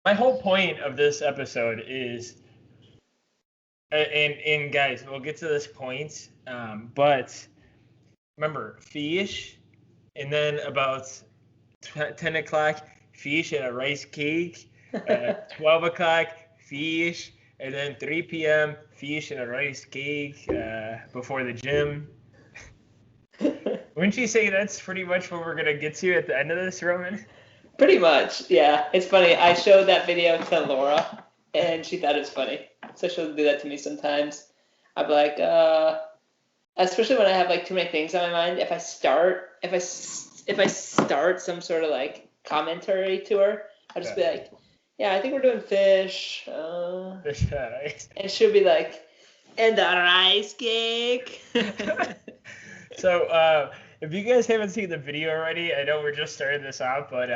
My whole point of this episode is, and guys, we'll get to this point, but remember, fish, and then about 10 o'clock, fish and a rice cake. 12 o'clock, fish, and then 3 p.m., fish and a rice cake before the gym. Wouldn't you say that's pretty much what we're going to get to at the end of this, Roman? Pretty much, yeah. It's funny. I showed that video to Laura, and she thought it was funny. So she'll do that to me sometimes. I'll be like, especially when I have like too many things on my mind. If I start some sort of like commentary to her, I'll just be like, yeah, I think we're doing fish. And she'll be like, and the rice cake. So, if you guys haven't seen the video already, I know we're just starting this out, but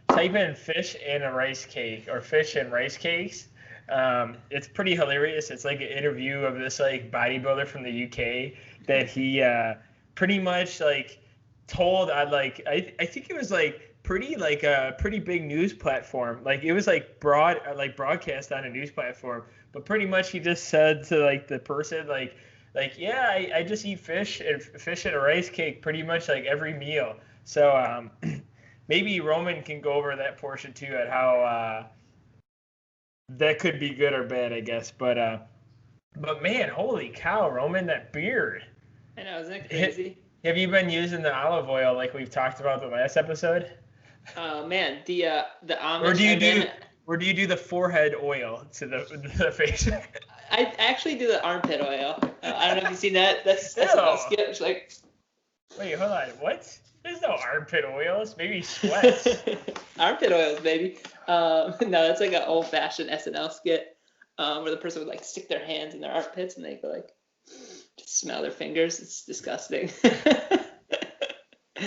type in fish and a rice cake or fish and rice cakes. It's pretty hilarious. It's like an interview of this like bodybuilder from the UK that he pretty much like told on like I think it was like a pretty big news platform. Like it was like broadcast on a news platform, but pretty much he just said to like the person like yeah, I just eat fish and a rice cake pretty much like every meal. So maybe Roman can go over that portion too at how that could be good or bad, I guess. But man, holy cow, Roman, that beard. I know, isn't that crazy? Have you been using the olive oil like we've talked about the last episode? Oh man, the Amish. Or do you do the forehead oil to the face? I actually do the armpit oil. I don't know if you've seen that. That's skip. Like, wait, hold on. What? There's no armpit oils. Maybe sweat. Armpit oils, baby. No, that's like an old-fashioned SNL skit where the person would like stick their hands in their armpits and they go like just smell their fingers. It's disgusting.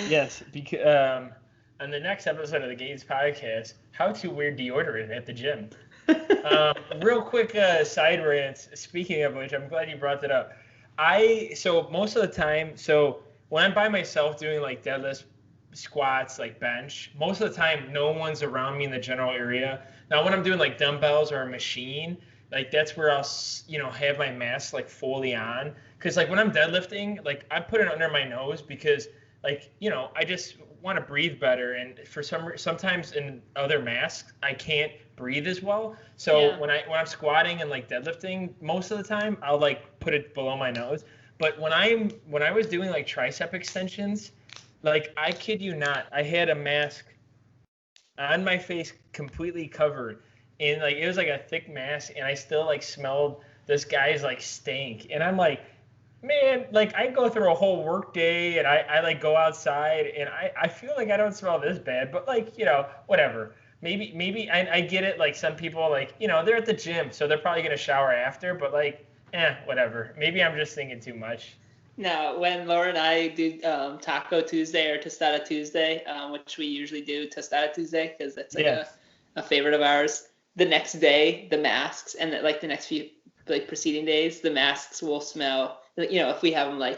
Yes, because on the next episode of the Gainz podcast, how to wear deodorant at the gym. Real quick side rant. Speaking of which, I'm glad you brought that up. So most of the time, so when I'm by myself doing like deadlifts, squats, like bench, most of the time no one's around me in the general area. Now when I'm doing like dumbbells or a machine, like that's where I'll have my mask like fully on. Because like when I'm deadlifting, like I put it under my nose because like I just want to breathe better, and for sometimes in other masks I can't breathe as well. So Yeah. when I'm squatting and like deadlifting, most of the time I'll like put it below my nose. But when I was doing like tricep extensions, like I kid you not, I had a mask on my face completely covered, and like it was like a thick mask, and I still like smelled this guy's like stank, and I'm like, man, like I go through a whole work day and I like go outside and I feel like I don't smell this bad, but like, whatever. Maybe I get it. Like some people like, they're at the gym, so they're probably going to shower after, but like, whatever. Maybe I'm just thinking too much. No, when Laura and I do Taco Tuesday or Tostada Tuesday, which we usually do Tostada Tuesday because that's like a favorite of ours. The next day, the masks and the next few like preceding days, the masks will smell. If we have them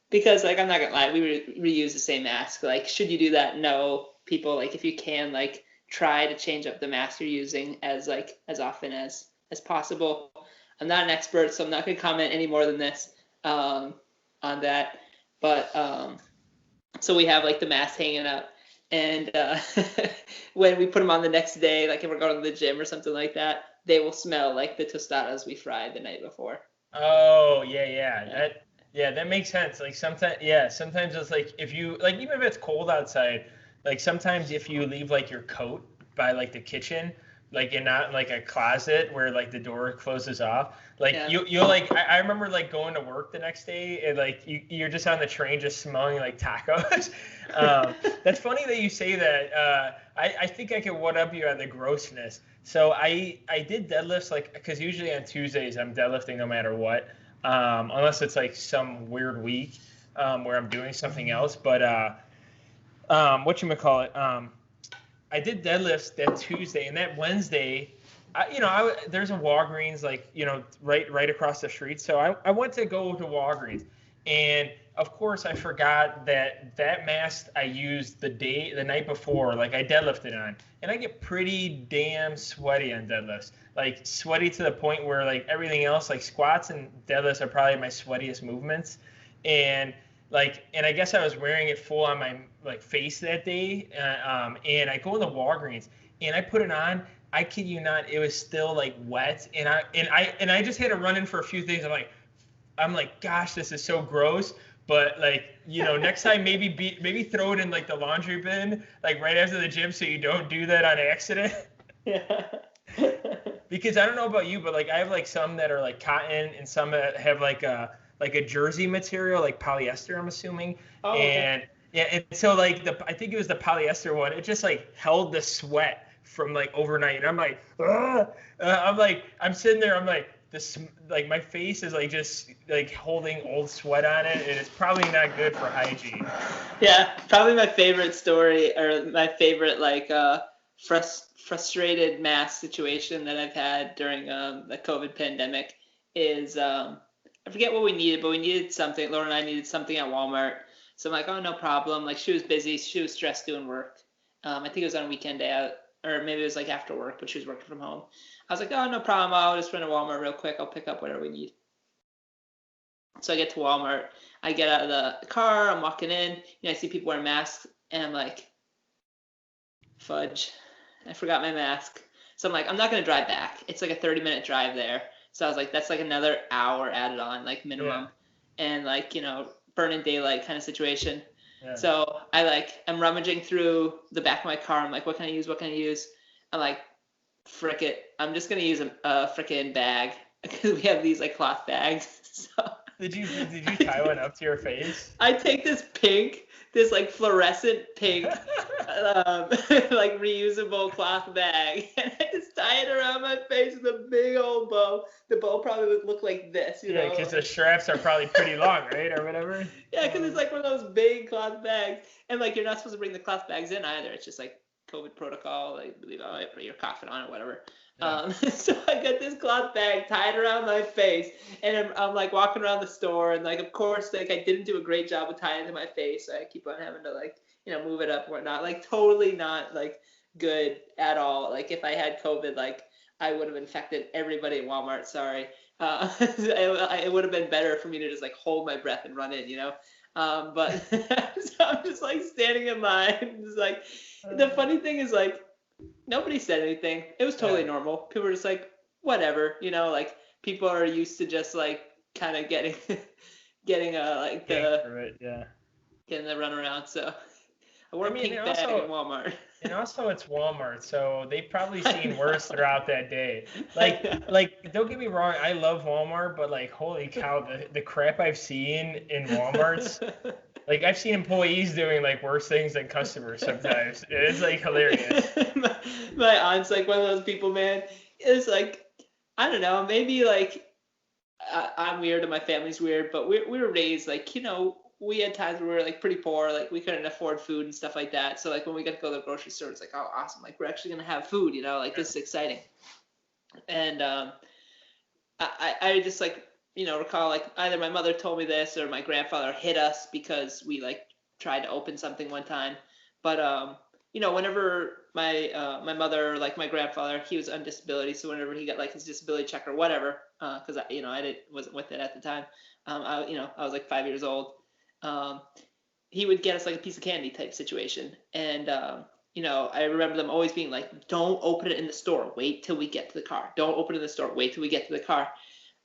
because I'm not gonna lie, we reuse the same mask. Like, should you do that? No. People if you can try to change up the mask you're using as often as possible. I'm not an expert, so I'm not gonna comment any more than this on that. But so we have the mask hanging up, and when we put them on the next day, if we're going to the gym or something like that, they will smell like the tostadas we fried the night before. Oh, yeah. That makes sense. Sometimes it's if you even if it's cold outside, sometimes if you leave your coat by the kitchen, and not in a closet where the door closes off, you'll I remember going to work the next day and you're just on the train just smelling like tacos. That's funny that you say that. I think I can one up you on the grossness. So I did deadlifts because usually on Tuesdays I'm deadlifting no matter what, unless it's some weird week where I'm doing something else. But whatchamacallit, I did deadlifts that Tuesday, and that Wednesday, there's a Walgreens right across the street. So I went to go to Walgreens, and of course, I forgot that mask I used the night before, like I deadlifted on, and I get pretty damn sweaty on deadlifts. Like sweaty to the point where like everything else, like squats and deadlifts, are probably my sweatiest movements. And and I guess I was wearing it full on my like face that day. And I go in the Walgreens and I put it on. I kid you not, it was still like wet, and I just had to run in for a few things. I'm like, gosh, this is so gross. But like, next time maybe throw it in like the laundry bin, like right after the gym, so you don't do that on accident. Yeah. Because I don't know about you, but like I have like some that are like cotton and some that have like a jersey material, like polyester, I'm assuming. Oh, okay. And yeah, and so like I think it was the polyester one. It just like held the sweat from like overnight, and I'm like, I'm sitting there, I'm like, this, like my face is like just like holding old sweat on it, and it's probably not good for hygiene. Yeah, probably my favorite story, or my favorite like frustrated mask situation that I've had during the COVID pandemic is I forget what we needed, but we needed something. Laura and I needed something at Walmart. So I'm like, oh, no problem. Like she was busy, she was stressed doing work. I think it was on a weekend day out, or maybe it was like after work, but she was working from home. I was like, oh, no problem. I'll just run to Walmart real quick. I'll pick up whatever we need. So I get to Walmart. I get out of the car. I'm walking in. I see people wearing masks, and I'm like, fudge. I forgot my mask. So I'm like, I'm not going to drive back. It's like a 30-minute drive there. So I was like, that's like another hour added on, like minimum. Yeah. And like, burning daylight kind of situation. Yeah. So I'm rummaging through the back of my car. I'm like, what can I use? What can I use? I'm like, frick it. I'm just going to use a frickin' bag, because we have these like cloth bags. So Did you tie one up to your face? I take this like fluorescent pink, like reusable cloth bag, and I just tie it around my face with a big old bow. The bow probably would look like this, Yeah, because the straps are probably pretty long, right, or whatever. Yeah, because it's like one of those big cloth bags, and like you're not supposed to bring the cloth bags in either. It's just like COVID protocol. Like, believe put your coffin on it, whatever. Yeah. So I got this cloth bag tied around my face, and I'm like walking around the store, and like of course like I didn't do a great job of tying it to my face, so I keep on having to like move it up and whatnot. Like totally not like good at all. Like if I had COVID, like I would have infected everybody at Walmart. Sorry. It would have been better for me to just like hold my breath and run in, but so I'm just like standing in line, just like the funny thing is like nobody said anything. It was totally normal. People were just like, whatever, like people are used to just like kind of getting getting the runaround. So I wore a pink bag in Walmart. And also it's Walmart, so they've probably seen worse throughout that day. Like don't get me wrong, I love Walmart, but like holy cow, the crap I've seen in Walmarts. Like I've seen employees doing like worse things than customers sometimes. It's like hilarious. My aunt's like one of those people, man. It's like, I don't know, maybe like I'm weird and my family's weird, but we were raised like, we had times where we were like pretty poor, like we couldn't afford food and stuff like that. So like when we got to go to the grocery store, it's like, oh, awesome, like we're actually gonna have food, like this is exciting. And I just like, recall like either my mother told me this or my grandfather hit us because we like tried to open something one time. But whenever my mother, like my grandfather, he was on disability, so whenever he got like his disability check or whatever, because I wasn't with it at the time. I was like 5 years old. He would get us like a piece of candy type situation, and I remember them always being like, "Don't open it in the store. Wait till we get to the car. Don't open it in the store. Wait till we get to the car."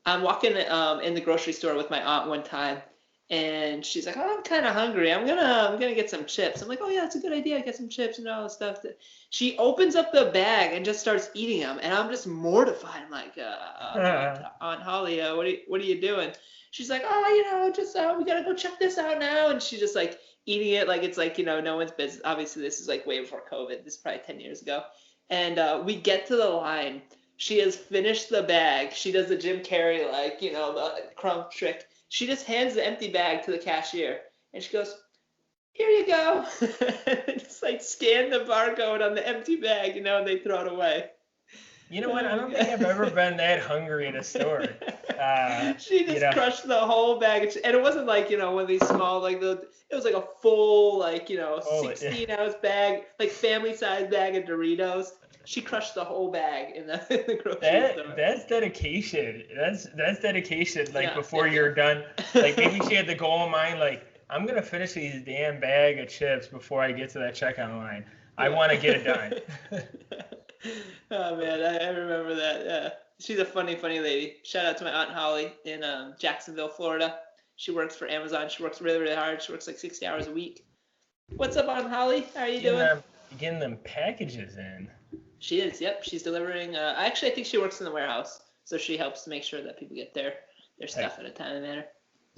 I'm walking in the grocery store with my aunt one time, and she's like, "Oh, I'm kind of hungry. I'm gonna get some chips." I'm like, "Oh yeah, that's a good idea. Get some chips and all that stuff." She opens up the bag and just starts eating them, and I'm just mortified. I'm like, Aunt Holly, what are you doing? She's like, "Oh, just we gotta go check this out now," and she's just like eating it like it's like no one's business. Obviously, this is like way before COVID. This is probably 10 years ago, and we get to the line. She has finished the bag. She does the Jim Carrey, like, the crumb trick. She just hands the empty bag to the cashier, and she goes, "Here you go." Just like scan the barcode on the empty bag, and they throw it away. You know what? I don't think I've ever been that hungry at a store. She just crushed the whole bag, and it wasn't like one of these small it was like a full 16-ounce bag, like family size bag of Doritos. She crushed the whole bag in the grocery store. That's dedication. That's dedication. Before you're done, maybe she had the goal in mind, I'm gonna finish these damn bag of chips before I get to that checkout line. I want to get it done. Oh man, I remember that. She's a funny lady. Shout out to my Aunt Holly in Jacksonville, Florida. She works for Amazon. She works really, really hard. She works 60 hours a week. What's up, Aunt Holly? How are you doing? Getting them packages in. She is. Yep, she's delivering. Actually, I think she works in the warehouse, so she helps to make sure that people get their stuff at a timely manner.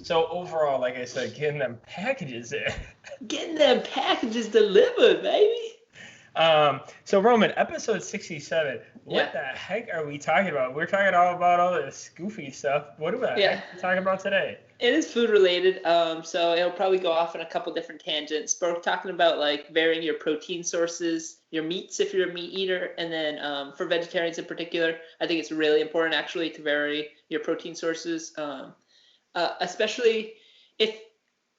So overall, like I said, getting them packages in. Getting them packages delivered, baby. So Roman, episode 67. What the heck are we talking about? We're talking about all this goofy stuff. What are we talking about today? It is food related. So it'll probably go off on a couple different tangents. But we're talking about varying your protein sources, your meats if you're a meat eater, and then for vegetarians in particular, I think it's really important actually to vary your protein sources, especially if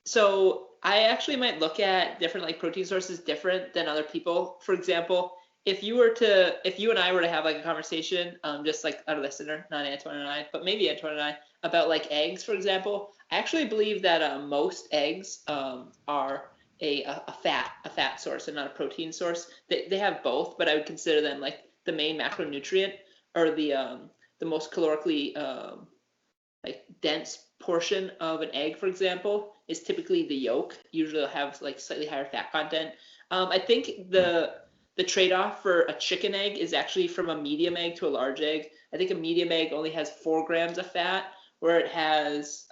so. I actually might look at different protein sources different than other people. For example, if you and I were to have a conversation, just a listener, not Antoine and I, but maybe Antoine and I, about eggs, for example, I actually believe that most eggs are a fat source and not a protein source. They have both, but I would consider them the main macronutrient, or the most calorically dense portion of an egg, for example, is typically the yolk. Usually it'll have slightly higher fat content. I think the trade-off for a chicken egg is actually from a medium egg to a large egg. I think a medium egg only has 4 grams of fat, where it has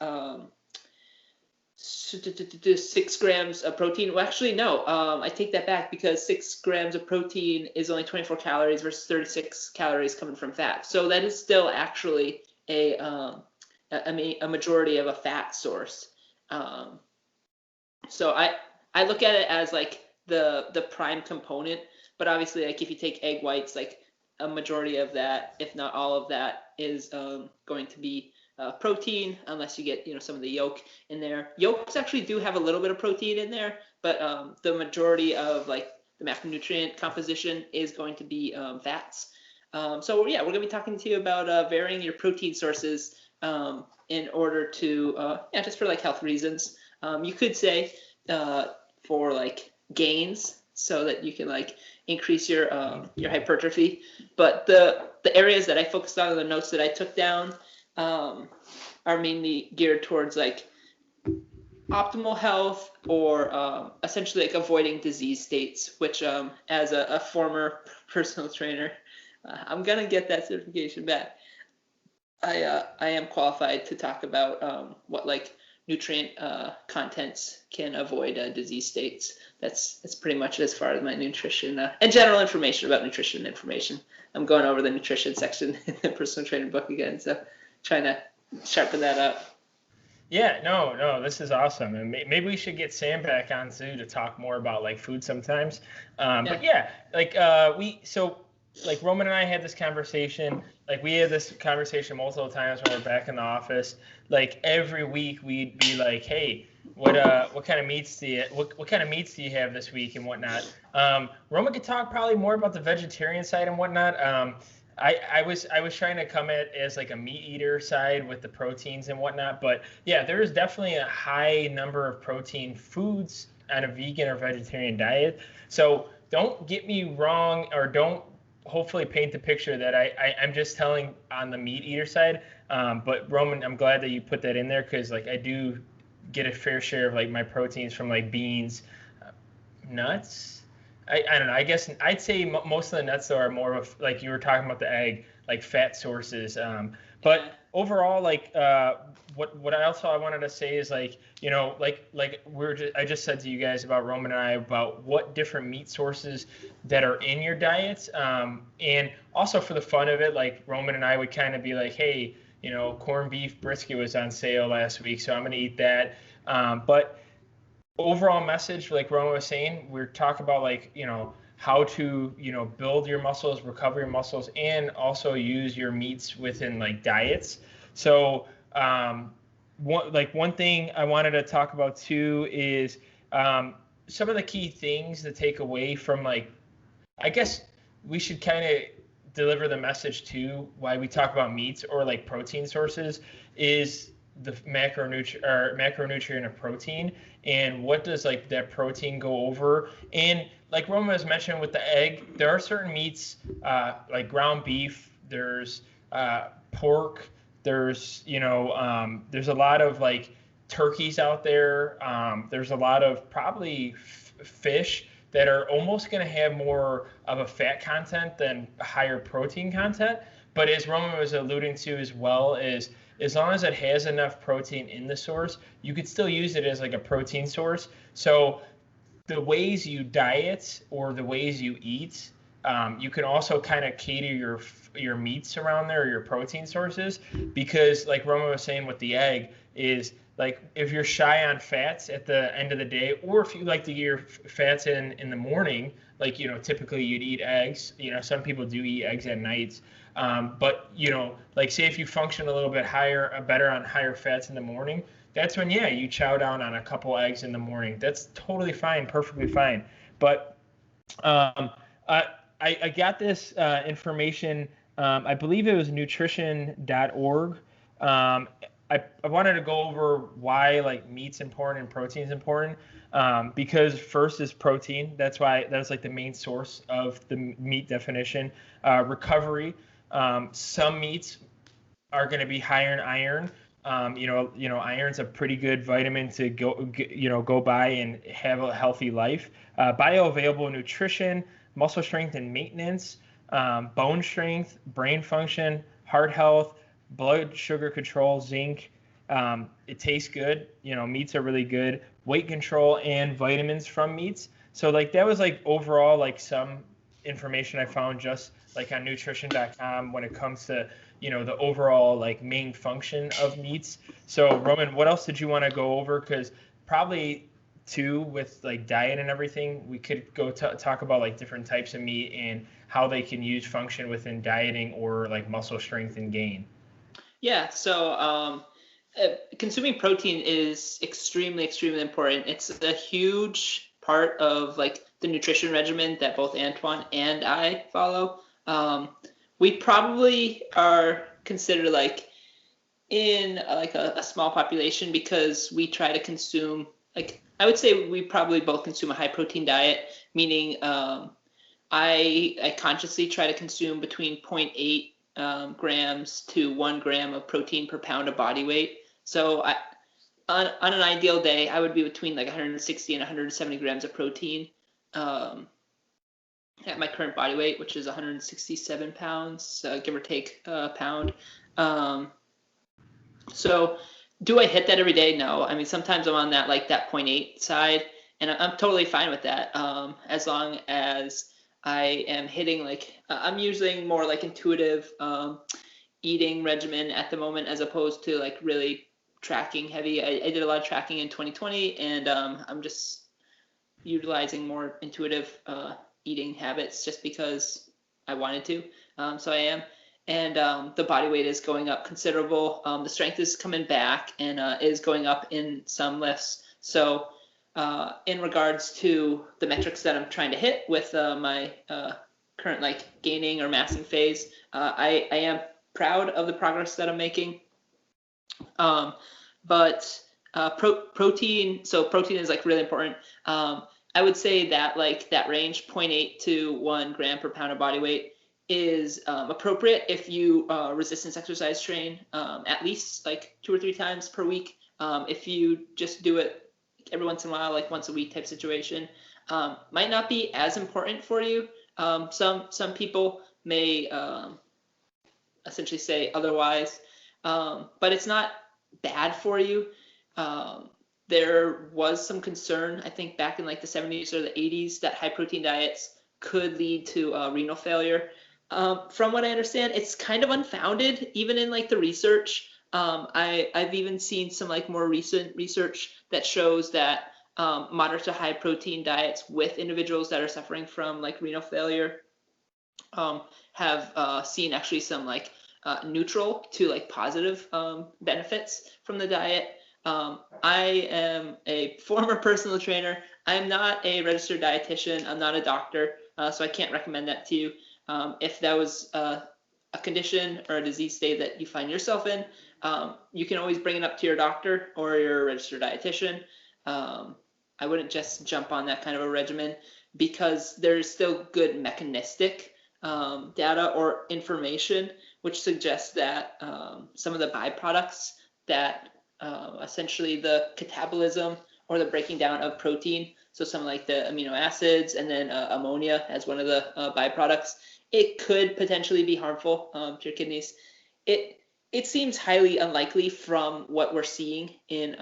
6 grams of protein. Well, actually, no. I take that back, because 6 grams of protein is only 24 calories versus 36 calories coming from fat. So that is still actually a majority of a fat source. So I look at it as the prime component, but obviously if you take egg whites, a majority of that, if not all of that, is going to be protein, unless you get some of the yolk in there. Yolks actually do have a little bit of protein in there, but the majority of the macronutrient composition is going to be fats. So yeah, we're gonna be talking to you about varying your protein sources in order to just for health reasons. You could say for gains, so that you can increase your hypertrophy. But the areas that I focused on in the notes that I took down are mainly geared towards optimal health, or essentially avoiding disease states, which as a former personal trainer, I'm gonna get that certification back. I am qualified to talk about what nutrient contents can avoid disease states. That's pretty much as far as my nutrition and general information about nutrition information. I'm going over the nutrition section in the personal training book again, so trying to sharpen that up. Yeah, no, this is awesome, and maybe we should get Sam back on too to talk more about food sometimes. But yeah, Roman and I had this conversation. We had this conversation multiple times when we're back in the office. Every week we'd be hey, what kind of meats do you have this week and whatnot. Roman could talk probably more about the vegetarian side and whatnot. I was trying to come at as a meat eater side with the proteins and whatnot, but yeah, there's definitely a high number of protein foods on a vegan or vegetarian diet. So don't get me wrong, or don't hopefully paint the picture that I'm just telling on the meat eater side. But Roman, I'm glad that you put that in there, because I do get a fair share of my proteins from beans, nuts. I don't know. I guess I'd say most of the nuts though are more of you were talking about the egg, fat sources. But overall, what else I wanted to say is I just said to you guys about Roman and I about what different meat sources that are in your diets, and also for the fun of it, Roman and I would kind of be hey, corned beef brisket was on sale last week, so I'm gonna eat that. But overall message, like Roman was saying, we're talking about like, how to, build your muscles, recover your muscles, and also use your meats within like diets. So, one thing I wanted to talk about too is some of the key things to take away from like, I guess we should kind of deliver the message to why we talk about meats or like protein sources is the macronutrient of protein, and what does like that protein go over. And like Roman was mentioning with the egg, there are certain meats like ground beef, there's pork, there's a lot of like turkeys out there. There's a lot of probably fish that are almost going to have more of a fat content than higher protein content. But as Roman was alluding to as well, is as long as it has enough protein in the source, you could still use it as like a protein source. So the ways you diet or the ways you eat, you can also kind of cater your meats around there or your protein sources, because like Roman was saying with the egg is like if you're shy on fats at the end of the day, or if you like to get your fats in the morning, like typically you'd eat eggs. Some people do eat eggs at nights, but like say if you function a little bit better on higher fats in the morning, that's when you chow down on a couple eggs in the morning. That's totally fine, perfectly fine. But I got this information. I believe it was nutrition.org. I wanted to go over why like meat's important and protein's important, because first is protein. That's like the main source of the meat definition. Recovery. Some meats are going to be higher in iron. Iron's a pretty good vitamin to go by and have a healthy life. Bioavailable nutrition, muscle strength and maintenance, bone strength, brain function, heart health, blood sugar control, zinc. It tastes good. Meats are really good. Weight control and vitamins from meats. So like that was like overall like some information I found just like on nutrition.com when it comes to the overall like main function of meats. So Roman, what else did you want to go over? Because probably too with like diet and everything, we could go talk about like different types of meat and how they can use function within dieting or like muscle strength and gain. Yeah, so consuming protein is extremely, extremely important. It's a huge part of like the nutrition regimen that both Antoine and I follow. We probably are considered like in like a small population because we try to consume, like I would say we probably both consume a high protein diet, meaning I consciously try to consume between 0.8 grams to 1 gram of protein per pound of body weight. So on an ideal day, I would be between like 160 and 170 grams of protein at my current body weight, which is 167 pounds, give or take a pound. So do I hit that every day? No. I mean, sometimes I'm on that 0.8 side, and I'm totally fine with that, as long as I am hitting I'm using more like intuitive eating regimen at the moment, as opposed to like really tracking heavy. I did a lot of tracking in 2020, and I'm just utilizing more intuitive eating habits just because I wanted to. So I am. And the body weight is going up considerable. The strength is coming back and is going up in some lifts. So in regards to the metrics that I'm trying to hit with my current gaining or massing phase, I am proud of the progress that I'm making. But protein, so protein is really important. I would say that that range, 0.8 to 1 gram per pound of body weight, is appropriate if you resistance exercise train at least 2 or 3 times per week. If you just do it every once in a while, once a week type situation, might not be as important for you. Some people may essentially say otherwise, but it's not bad for you. There was some concern, I think, back in the 70s or the 80s that high protein diets could lead to renal failure. From what I understand, it's kind of unfounded, even in the research. I've even seen some more recent research that shows that moderate to high protein diets with individuals that are suffering from like renal failure have seen actually some like neutral to like positive benefits from the diet. I am a former personal trainer. I'm not a registered dietitian. I'm not a doctor, so I can't recommend that to you. If that was a condition or a disease state that you find yourself in, you can always bring it up to your doctor or your registered dietitian. I wouldn't just jump on that kind of a regimen because there's still good mechanistic data or information which suggests that some of the byproducts that essentially the catabolism or the breaking down of protein, so some like the amino acids and then ammonia as one of the byproducts, it could potentially be harmful to your kidneys. It seems highly unlikely from what we're seeing in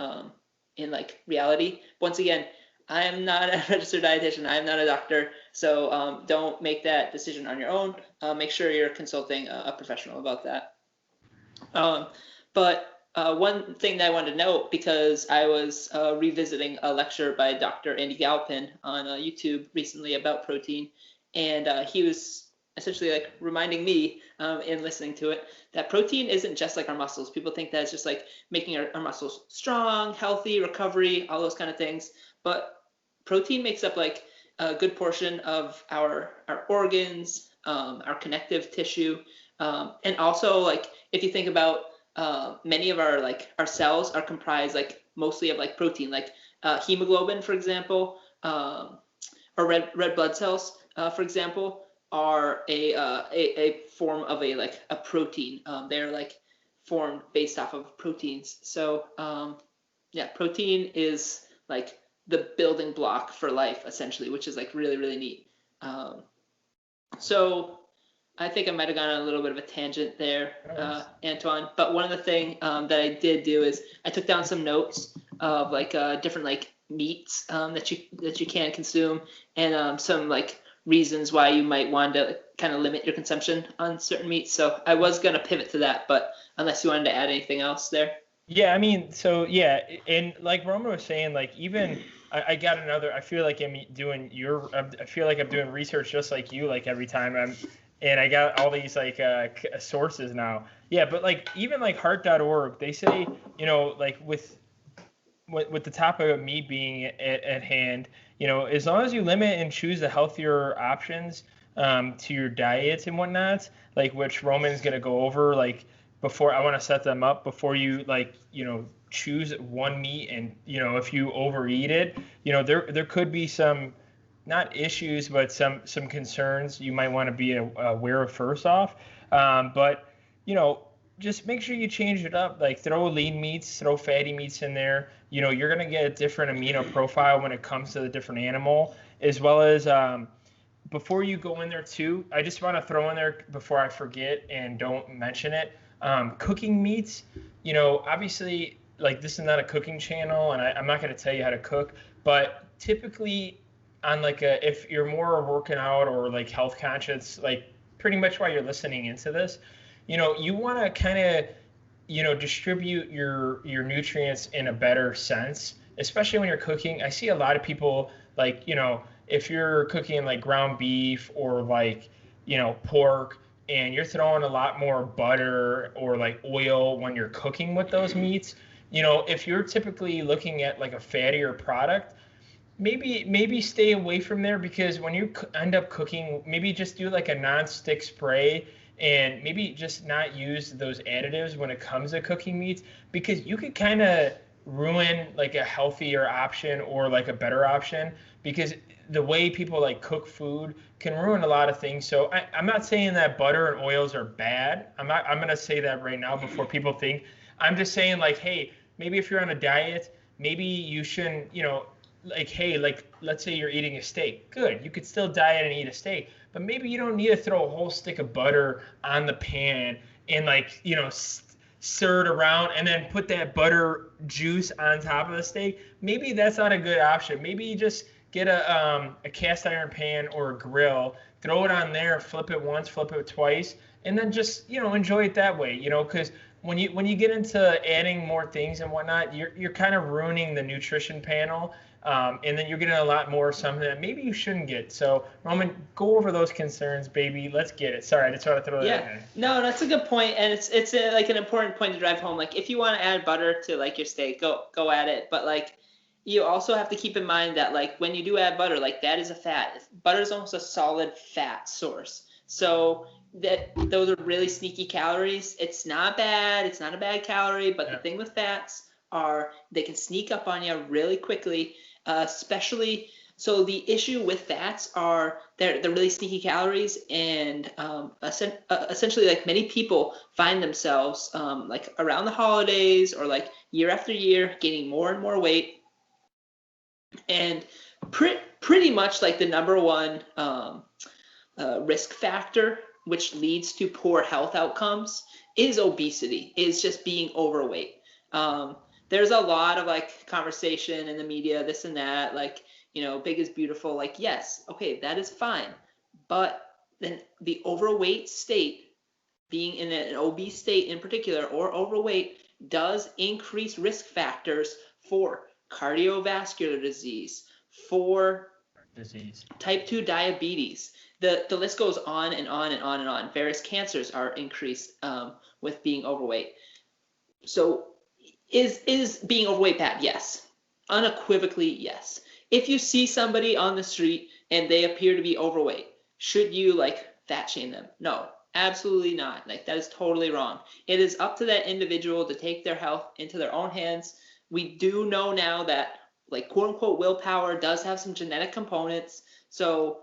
like reality. Once again, I am not a registered dietitian. I am not a doctor. So don't make that decision on your own. Make sure you're consulting a professional about that. But one thing that I wanted to note, because I was revisiting a lecture by Dr. Andy Galpin on YouTube recently about protein, and he was essentially like reminding me in listening to it that protein isn't just like our muscles. People think that it's just like making our muscles strong, healthy, recovery, all those kind of things. But protein makes up like a good portion of our organs, our connective tissue, and also like if you think about many of our cells are comprised like mostly of like protein, like hemoglobin, for example, or red blood cells, for example, are a form of a protein. They're like formed based off of proteins. So yeah, protein is like the building block for life essentially, which is like really, really neat. So I think I might have gone on a little bit of a tangent there, Antoine. But one of the things that I did do is I took down some notes of like different like meats that you can consume, and some like reasons why you might want to kind of limit your consumption on certain meats. So I was gonna pivot to that, but unless you wanted to add anything else there. Yeah, I mean, so yeah, and like Roman was saying, like even I got another. I feel like I'm doing I feel like I'm doing research just like you, like every time and I got all these like sources now. Yeah, but like even like heart.org, they say, like with the topic of meat being at hand, as long as you limit and choose the healthier options to your diets and whatnot, like which Roman's gonna go over, like before I want to set them up before you like choose one meat, and if you overeat it, there could be some not issues but some concerns you might want to be aware of first off, but just make sure you change it up, like throw lean meats, throw fatty meats in there. You're going to get a different amino profile when it comes to the different animal, as well as before you go in there too, I just want to throw in there before I forget and don't mention it, cooking meats. Obviously, like this is not a cooking channel, and I'm not going to tell you how to cook, but typically on like if you're more working out or like health conscious, like pretty much while you're listening into this, you want to kind of distribute your nutrients in a better sense, especially when you're cooking. I see a lot of people like if you're cooking like ground beef or like pork, and you're throwing a lot more butter or like oil when you're cooking with those meats, if you're typically looking at like a fattier product, maybe stay away from there, because when you end up cooking, maybe just do like a non-stick spray and maybe just not use those additives when it comes to cooking meats, because you could kind of ruin like a healthier option or like a better option, because the way people like cook food can ruin a lot of things. So I'm not saying that butter and oils are bad. I'm going to say that right now before people think. I'm just saying like, hey, maybe if you're on a diet, maybe you shouldn't, like, hey, like let's say you're eating a steak. Good, you could still diet and eat a steak, but maybe you don't need to throw a whole stick of butter on the pan and like, stir it around and then put that butter juice on top of the steak. Maybe that's not a good option. Maybe you just get a cast iron pan or a grill, throw it on there, flip it once, flip it twice, and then just enjoy it that way. Because when you get into adding more things and whatnot, you're kind of ruining the nutrition panel. and then you're getting a lot more something that maybe you shouldn't get. So Roman, go over those concerns, baby. Let's get it. Sorry, I just want to throw that in there. No, that's a good point, and it's like an important point to drive home. Like if you want to add butter to like your steak, go at it. But like you also have to keep in mind that like when you do add butter, like that is a fat. Butter is almost a solid fat source. So that those are really sneaky calories. It's not bad. It's not a bad calorie, but the thing with fats are they can sneak up on you really quickly, especially. So the issue with fats are they're really sneaky calories, and essentially like many people find themselves like around the holidays or like year after year gaining more and more weight, and pretty much like the number one risk factor which leads to poor health outcomes is obesity, is just being overweight. There's a lot of like conversation in the media, this and that, like, you know, big is beautiful. Like, yes, okay, that is fine. But then the overweight state, being in an obese state in particular, or overweight, does increase risk factors for cardiovascular disease, for type 2 diabetes. The list goes on and on and on and on. Various cancers are increased with being overweight. So is being overweight bad? Yes. Unequivocally, yes. If you see somebody on the street and they appear to be overweight, should you like fat shame them? No, absolutely not. Like that is totally wrong. It is up to that individual to take their health into their own hands. We do know now that like quote unquote willpower does have some genetic components. So,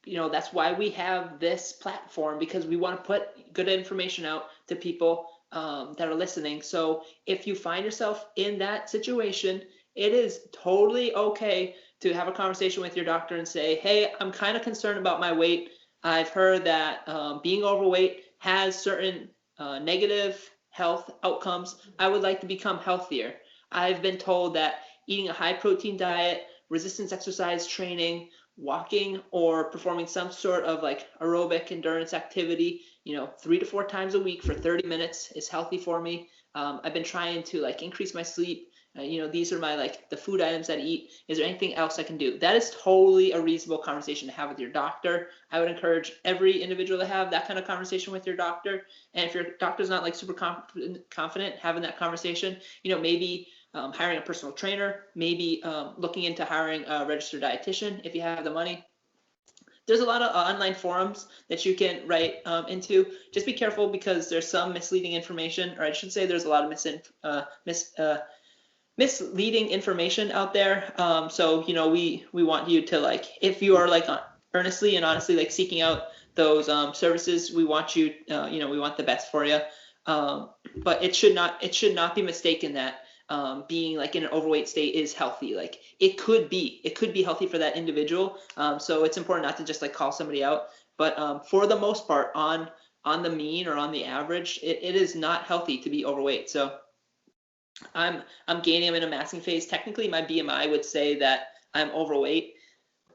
you know, that's why we have this platform, because we want to put good information out to people that are listening. So if you find yourself in that situation, it is totally okay to have a conversation with your doctor and say, hey, I'm kind of concerned about my weight. I've heard that being overweight has certain negative health outcomes. I would like to become healthier. I've been told that eating a high protein diet, resistance exercise training, walking, or performing some sort of like aerobic endurance activity, you know, 3 to 4 times a week for 30 minutes is healthy for me. I've been trying to like increase my sleep. You know, these are my like the food items that I eat. Is there anything else I can do? That is totally a reasonable conversation to have with your doctor. I would encourage every individual to have that kind of conversation with your doctor. And if your doctor's not like super confident having that conversation, you know, maybe hiring a personal trainer, maybe looking into hiring a registered dietitian if you have the money. There's a lot of online forums that you can write into. Just be careful because there's some misleading information, or I should say there's a lot of misleading information out there. So, you know, we want you to like, if you are like earnestly and honestly like seeking out those services, we want you, you know, we want the best for you. But it should not be mistaken that being like in an overweight state is healthy. Like it could be healthy for that individual. So it's important not to just like call somebody out, but for the most part, on the mean or on the average, it is not healthy to be overweight. So I'm gaining, I'm in a massing phase. Technically my BMI would say that I'm overweight.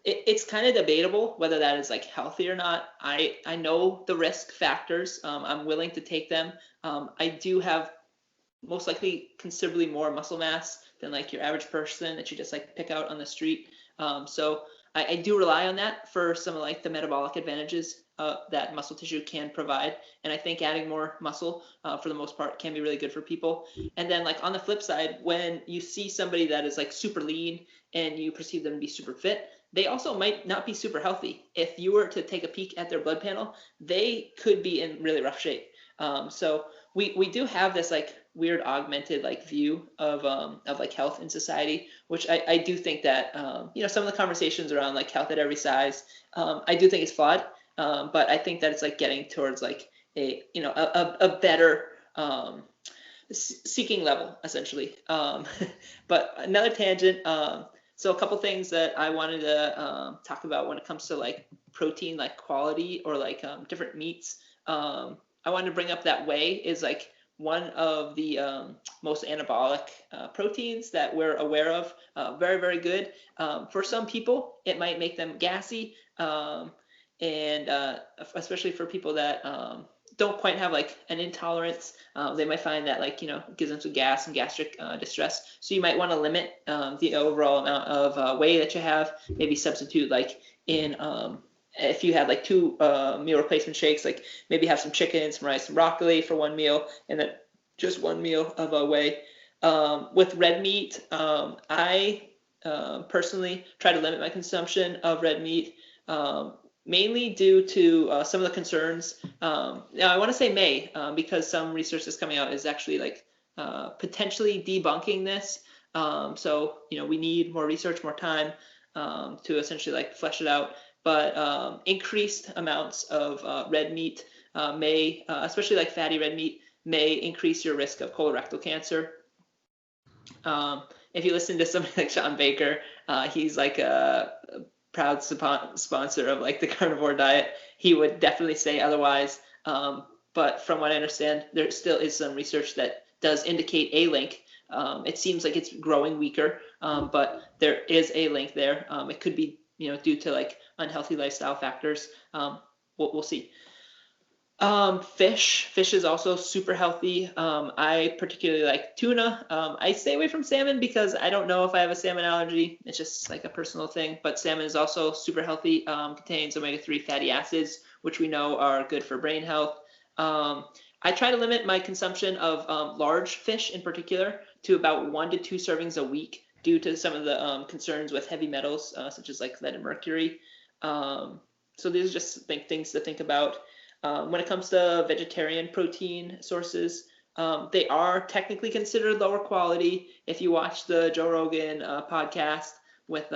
It's kind of debatable whether that is like healthy or not. I know the risk factors. I'm willing to take them. I do have most likely considerably more muscle mass than like your average person that you just like pick out on the street. So I do rely on that for some of like the metabolic advantages that muscle tissue can provide. And I think adding more muscle for the most part can be really good for people. And then like on the flip side, when you see somebody that is like super lean and you perceive them to be super fit, they also might not be super healthy. If you were to take a peek at their blood panel, they could be in really rough shape. So we do have this like weird augmented like view of like health in society, which I do think that you know, some of the conversations around like health at every size, I do think it's flawed, but I think that it's like getting towards like a, you know, a better seeking level essentially. But another tangent. So a couple things that I wanted to talk about when it comes to like protein, like quality or like different meats. I wanted to bring up that whey is like one of the most anabolic proteins that we're aware of. Very, very good. For some people, it might make them gassy, and especially for people that don't quite have like an intolerance, they might find that like, it gives them some gas and gastric distress. So you might want to limit the overall amount of whey that you have. Maybe substitute like in if you had like 2 meal replacement shakes, like maybe have some chicken, some rice, some broccoli for 1 meal, and then just 1 meal of whey. With red meat, I personally try to limit my consumption of red meat, mainly due to some of the concerns. Now, I want to say may, because some research that's coming out is actually like potentially debunking this. So, we need more research, more time to essentially like flesh it out. But increased amounts of red meat may, especially like fatty red meat, may increase your risk of colorectal cancer. If you listen to somebody like Sean Baker, he's like a proud sponsor of like the carnivore diet. He would definitely say otherwise. But from what I understand, there still is some research that does indicate a link. It seems like it's growing weaker, but there is a link there. It could be, due to like unhealthy lifestyle factors. We'll see. Fish is also super healthy. I particularly like tuna. I stay away from salmon because I don't know if I have a salmon allergy. It's just like a personal thing. But salmon is also super healthy. Contains omega-3 fatty acids, which we know are good for brain health. I try to limit my consumption of large fish in particular to about 1 to 2 servings a week due to some of the concerns with heavy metals, such as like lead and mercury. So these are just things to think about. When it comes to vegetarian protein sources, they are technically considered lower quality. If you watch the Joe Rogan podcast with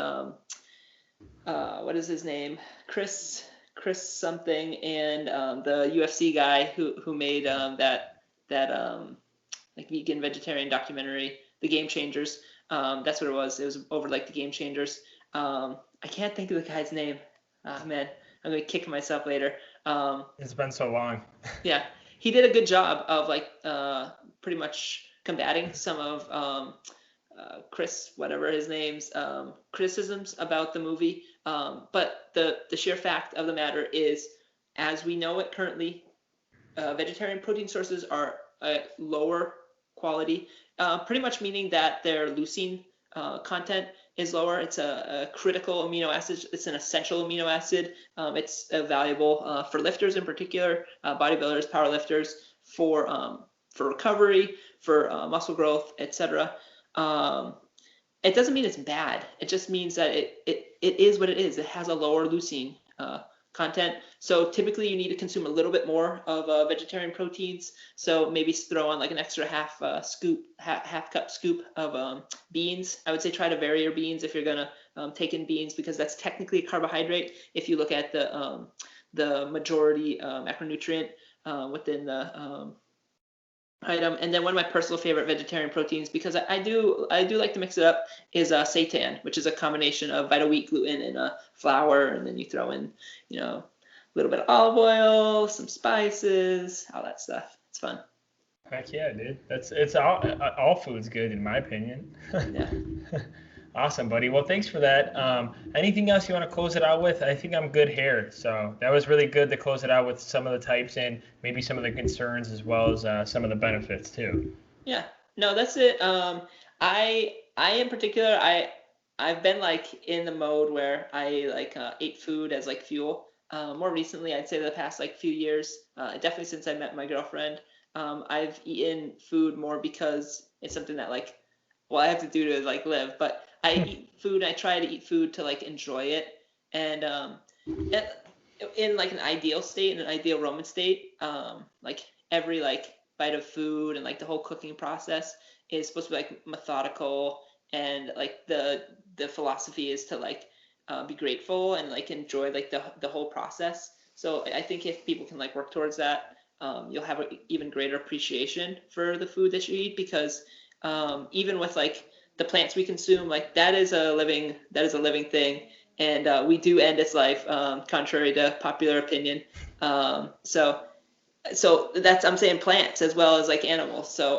what is his name, Chris something, and the UFC guy who made that like vegan vegetarian documentary, The Game Changers. That's what it was. It was over like The Game Changers. I can't think of the guy's name. Man, I'm gonna kick myself later. It's been so long. Yeah, he did a good job of like pretty much combating some of Chris, whatever his name's, criticisms about the movie. But the sheer fact of the matter is, as we know it currently, vegetarian protein sources are lower quality, pretty much meaning that their leucine content is lower. It's a critical amino acid. It's an essential amino acid. It's valuable for lifters in particular, bodybuilders, powerlifters, for recovery, for muscle growth, etc. It doesn't mean it's bad. It just means that it is what it is. It has a lower leucine content. So typically you need to consume a little bit more of vegetarian proteins. So maybe throw on like an extra half cup scoop of beans. I would say try to vary your beans if you're gonna take in beans, because that's technically a carbohydrate if you look at the majority macronutrient within the item. And then one of my personal favorite vegetarian proteins, because I do like to mix it up, is seitan, which is a combination of vital wheat gluten and flour, and then you throw in a little bit of olive oil, some spices, all that stuff. It's fun. Heck yeah, dude. It's all food's good in my opinion. Yeah. Awesome, buddy. Well, thanks for that. Anything else you want to close it out with? I think I'm good here. So that was really good to close it out with some of the types and maybe some of the concerns as well as some of the benefits too. Yeah. No, that's it. I in particular, I've been like in the mode where I like ate food as like fuel. More recently, I'd say the past like few years, definitely since I met my girlfriend, I've eaten food more because it's something that like, well, I have to do to like live, but I eat food. I try to eat food to like enjoy it, and in like an ideal state, in an ideal Roman state, like every like bite of food and like the whole cooking process is supposed to be like methodical, and like the philosophy is to like be grateful and like enjoy like the whole process. So I think if people can like work towards that, you'll have an even greater appreciation for the food that you eat, because even with like the plants we consume, like that is a living thing, and we do end its life, contrary to popular opinion. So that's, I'm saying plants as well as like animals. So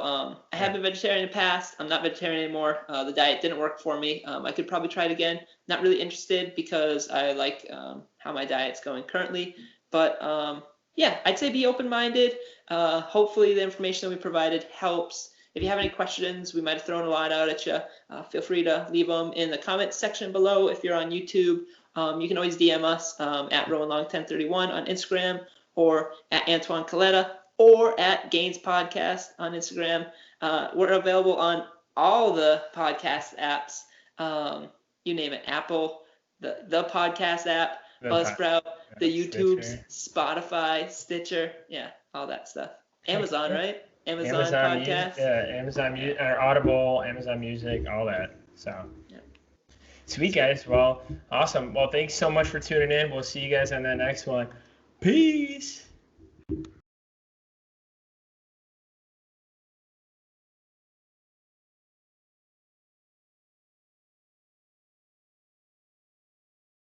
I have been vegetarian in the past. I'm not vegetarian anymore. The diet didn't work for me. I could probably try it again. Not really interested because I like how my diet's going currently. But I'd say be open-minded. Hopefully the information that we provided helps. If you have any questions, we might have thrown a lot out at you. Feel free to leave them in the comments section below. If you're on YouTube, you can always DM us at RowingLong1031 on Instagram, or at Antoine Coletta, or at Gainz Podcast on Instagram. We're available on all the podcast apps. You name it, Apple, the podcast app, Buzzsprout, the YouTubes, Spotify, Stitcher, all that stuff. Amazon, right? Amazon Podcast. Amazon or Audible, Amazon Music, all that. So, sweet guys. Well, awesome. Well, thanks so much for tuning in. We'll see you guys on the next one. Peace.